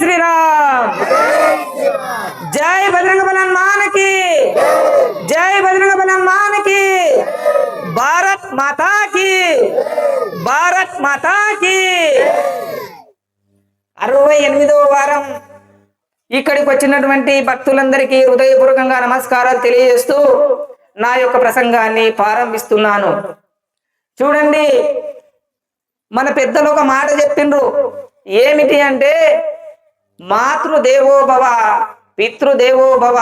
శ్రీరామ్. జై బజరంగ బలి హనుమానికి. జై బజరంగ బలి హనుమానికి. భారత్ మాతాకి. భారత్ మాతాకి. 68వ వారం ఇక్కడికి వచ్చినటువంటి భక్తులందరికీ హృదయపూర్వకంగా నమస్కారాలు తెలియజేస్తూ నా యొక్క ప్రసంగాన్ని ప్రారంభిస్తున్నాను. చూడండి, మన పెద్దలు ఒక మాట చెప్పిండ్రు. ఏమిటి అంటే, మాతృదేవోభవ, పితృదేవోభవ,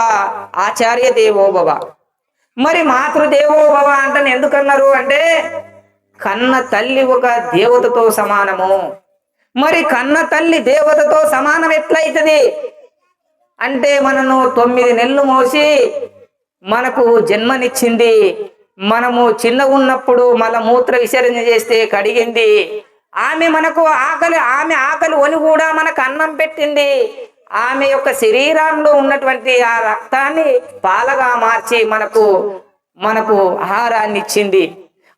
ఆచార్య దేవోభవ. మరి మాతృదేవోభవ అంటే ఎందుకన్నారు అంటే, కన్న తల్లి ఒక దేవతతో సమానము. మరి కన్న తల్లి దేవతతో సమానం ఎట్లయితది అంటే, మనను 9 నెలలు మోసి మనకు జన్మనిచ్చింది. మనము చిన్నగా ఉన్నప్పుడు మలమూత్ర విసర్జన చేస్తే కడిగింది. ఆమె మనకు ఆమె ఆకలి ఒని కూడా మనకు అన్నం పెట్టింది. ఆమె యొక్క శరీరంలో ఉన్నటువంటి ఆ రక్తాన్ని పాలగా మార్చి మనకు ఆహారాన్ని ఇచ్చింది.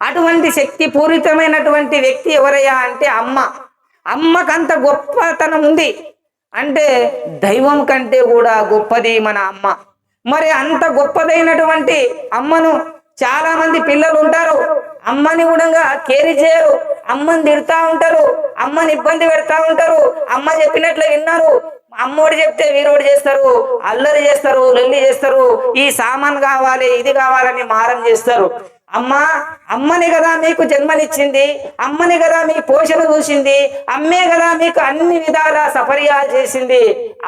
అటువంటి శక్తి పూరితమైనటువంటి వ్యక్తి ఎవరయ్యా అంటే అమ్మ. అమ్మకంత గొప్పతనం ఉంది. అంటే దైవం కంటే కూడా గొప్పది మన అమ్మ. మరి అంత గొప్పదైనటువంటి అమ్మను చాలా మంది పిల్లలు ఉంటారు, అమ్మని కూడా కేర్ చేయరు, అమ్మని తిడతా ఉంటారు, అమ్మని ఇబ్బంది పెడతా ఉంటారు. అమ్మ చెప్పినట్లు విన్నారు, అమ్మోడు చెప్తే వీరోడు చేస్తారు, అల్లరి చేస్తారు, లొల్లి చేస్తారు, ఈ సామాన్ కావాలి, ఇది కావాలని మారం చేస్తారు. అమ్మని కదా మీకు జన్మనిచ్చింది, అమ్మని కదా మీ పోషణ చూసింది, అమ్మే కదా మీకు అన్ని విధాలా సపర్యాలు చేసింది.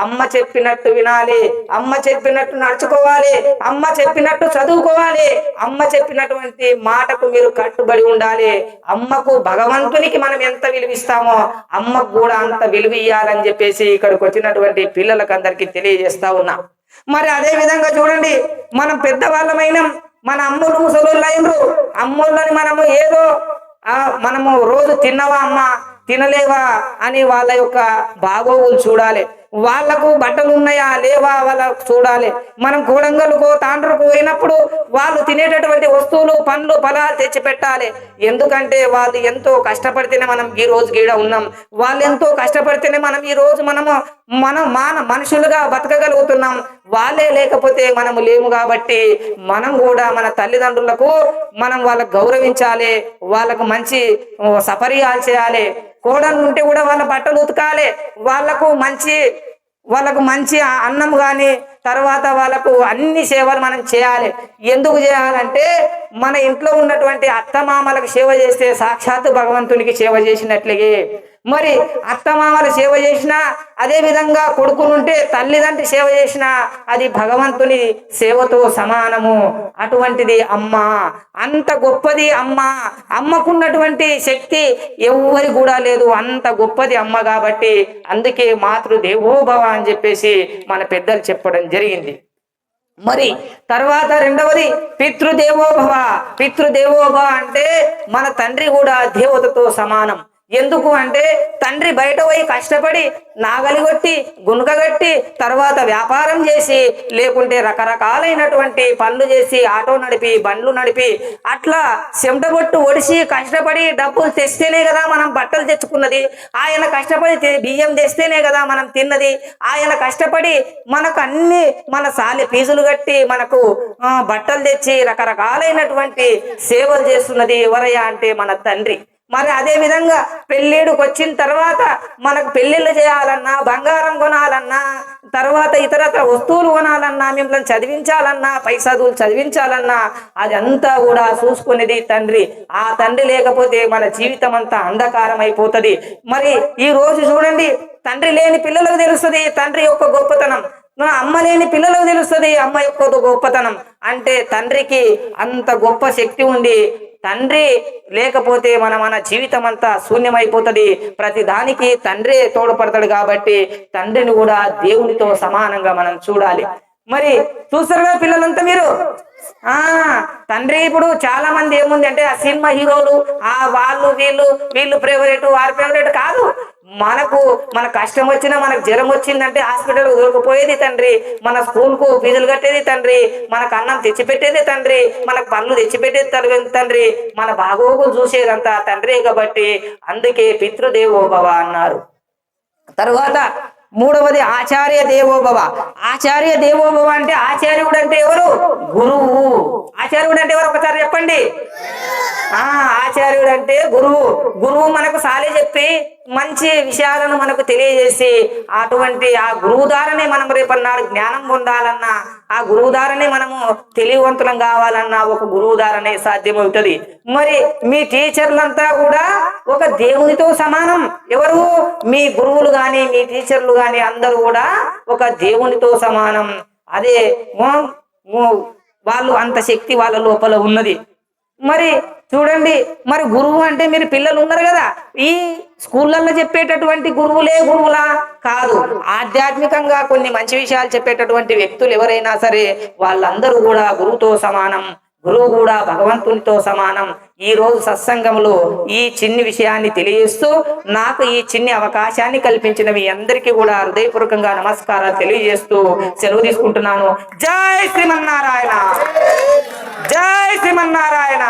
అమ్మ చెప్పినట్టు వినాలి, అమ్మ చెప్పినట్టు నడుచుకోవాలి, అమ్మ చెప్పినట్టు చదువుకోవాలి, అమ్మ చెప్పినటువంటి మాటకు మీరు కట్టుబడి ఉండాలి. అమ్మకు, భగవంతునికి మనం ఎంత విలువిస్తామో అమ్మకు కూడా అంత విలువ ఇయ్యాలని చెప్పేసి ఇక్కడికి వచ్చినటువంటి పిల్లలకు అందరికీ తెలియజేస్తా ఉన్నా. మరి అదే విధంగా చూడండి, మనం పెద్దవాళ్ళమైన మన అమ్ములు ముసలోళ్ళు అయినరు. అమ్ముళ్ళని మనము రోజు తిన్నవా అమ్మ, తినలేవా అని వాళ్ళ యొక్క బాగోగులు చూడాలి. వాళ్లకు బట్టలు ఉన్నాయా లేవా వాళ్ళకు చూడాలి. మనం కూడంగలకు తాండ్రకు పోయినప్పుడు వాళ్ళు తినేటటువంటి వస్తువులు, పండ్లు, ఫలాలు తెచ్చి పెట్టాలి. ఎందుకంటే వాళ్ళు ఎంతో కష్టపడితేనే మనం ఈ రోజు గీడ ఉన్నాం. వాళ్ళు ఎంతో కష్టపడితేనే మనం ఈ రోజు మనుషులుగా బతకగలుగుతున్నాం. వాళ్ళే లేకపోతే మనము లేము. కాబట్టి మనం కూడా మన తల్లిదండ్రులకు మనం వాళ్ళకు గౌరవించాలి, వాళ్ళకు మంచి సపర్యాలు చేయాలి. కోడలు ఉంటే కూడా వాళ్ళ బట్టలు ఉతకాలి, వాళ్ళకు మంచి అన్నం కానీ, తర్వాత వాళ్ళకు అన్ని సేవలు మనం చేయాలి. ఎందుకు చేయాలంటే, మన ఇంట్లో ఉన్నటువంటి అత్తమామలకు సేవ చేస్తే సాక్షాత్తు భగవంతునికి సేవ చేసినట్లే. మరి అత్తమామలు సేవ చేసినా, అదే విధంగా కొడుకునుంటే తల్లిదండ్రి సేవ చేసినా అది భగవంతుని సేవతో సమానము. అటువంటిది అమ్మ, అంత గొప్పది అమ్మ. అమ్మకున్నటువంటి శక్తి ఎవ్వరి కూడా లేదు, అంత గొప్పది అమ్మ. కాబట్టి అందుకే మాతృదేవోభవ అని చెప్పేసి మన పెద్దలు చెప్పడం జరిగింది. మరి తర్వాత రెండవది పితృదేవోభవ. పితృదేవోభవ అంటే మన తండ్రి కూడా దేవతతో సమానం. ఎందుకు అంటే, తండ్రి బయట పోయి కష్టపడి నాగలి కొట్టి, గుణకగట్టి, తర్వాత వ్యాపారం చేసి, లేకుంటే రకరకాలైనటువంటి పనులు చేసి, ఆటో నడిపి, బండ్లు నడిపి, అట్లా చెమటబొట్టు ఒడిసి కష్టపడి డబ్బులు తెస్తేనే కదా మనం బట్టలు తెచ్చుకున్నది. ఆయన కష్టపడి బియ్యం తెస్తేనే కదా మనం తిన్నది. ఆయన కష్టపడి మనకు అన్ని మన సాలి ఫీజులు కట్టి మనకు బట్టలు తెచ్చి రకరకాలైనటువంటి సేవలు చేస్తున్నది ఎవరయ్యా అంటే మన తండ్రి. మరి అదే విధంగా పెళ్ళిడికి వచ్చిన తర్వాత మనకు పెళ్లిళ్ళు చేయాలన్నా, బంగారం కొనాలన్నా, తర్వాత ఇతరత్ర వస్తువులు కొనాలన్నా, మిమ్మల్ని చదివించాలన్నా, చదువులు చదివించాలన్నా, అదంతా కూడా చూసుకునేది తండ్రి. ఆ తండ్రి లేకపోతే మన జీవితం అంతా అంధకారం అయిపోతుంది. మరి ఈ రోజు చూడండి, తండ్రి లేని పిల్లలకు తెలుస్తుంది తండ్రి యొక్క గొప్పతనం, అమ్మ లేని పిల్లలకు తెలుస్తుంది అమ్మ యొక్క గొప్పతనం. అంటే తండ్రికి అంత గొప్ప శక్తి ఉంది. తండ్రి లేకపోతే మన జీవితం అంతా శూన్యమైపోతుంది. ప్రతి దానికి తండ్రి తోడ్పడతాడు. కాబట్టి తండ్రిని కూడా దేవునితో సమానంగా మనం చూడాలి. మరి చూస్తారుగా పిల్లలంతా మీరు, తండ్రి ఇప్పుడు చాలా మంది ఏముంది అంటే, ఆ సినిమా హీరోలు వాళ్ళు వీళ్ళు ఫేవరెట్, వారి ఫేవరెట్ కాదు. మన కష్టం వచ్చినా, మనకు జ్వరం వచ్చిందంటే హాస్పిటల్ దొరికిపోయేది తండ్రి, మన స్కూల్కు ఫీజులు కట్టేది తండ్రి, మనకు అన్నం తెచ్చిపెట్టేది తండ్రి, మనకు పనులు తెచ్చిపెట్టేది తండ్రి, మన బాగోగులు చూసేదంతా తండ్రి. కాబట్టి అందుకే పితృదేవోభవ అన్నారు. తర్వాత మూడవది ఆచార్య దేవోభవ. ఆచార్య దేవోభవ అంటే ఆచార్యుడు అంటే ఎవరు? గురువు. ఆచార్యుడు అంటే ఎవరు ఒకసారి చెప్పండి. ఆచార్యుడు అంటే గురువు. గురువు మనకు సాలి చెప్పి మంచి విషయాలను మనకు తెలియజేసి అటువంటి ఆ గురువు ద్వారానే మనం రేపన్నాడు జ్ఞానం పొందాలన్నా, ఆ గురువు ద్వారానే మనము తెలివివంతులం కావాలన్నా ఒక గురువు ద్వారానే సాధ్యమవుతుంది. మరి మీ టీచర్లంతా కూడా ఒక దేవునితో సమానం. ఎవరు? మీ గురువులు గాని మీ టీచర్లు గాని అందరూ కూడా ఒక దేవునితో సమానం. అదే వాళ్ళు అంత శక్తి వాళ్ళ లోపల ఉన్నది. మరి చూడండి, మరి గురువు అంటే మీరు పిల్లలు ఉన్నారు కదా, ఈ స్కూళ్ళల్లో చెప్పేటటువంటి గురువులే గురువులా కాదు. ఆధ్యాత్మికంగా కొన్ని మంచి విషయాలు చెప్పేటటువంటి వ్యక్తులు ఎవరైనా సరే వాళ్ళందరూ కూడా గురువుతో సమానం. గురువు కూడా భగవంతునితో సమానం. ఈ రోజు సత్సంగంలో ఈ చిన్ని విషయాన్ని తెలియజేస్తూ నాకు ఈ చిన్ని అవకాశాన్ని కల్పించిన మీ అందరికీ కూడా హృదయపూర్వకంగా నమస్కారాలు తెలియజేస్తూ సెలవు తీసుకుంటున్నాను. జై శ్రీమన్నారాయణ. జై శ్రీమన్నారాయణ.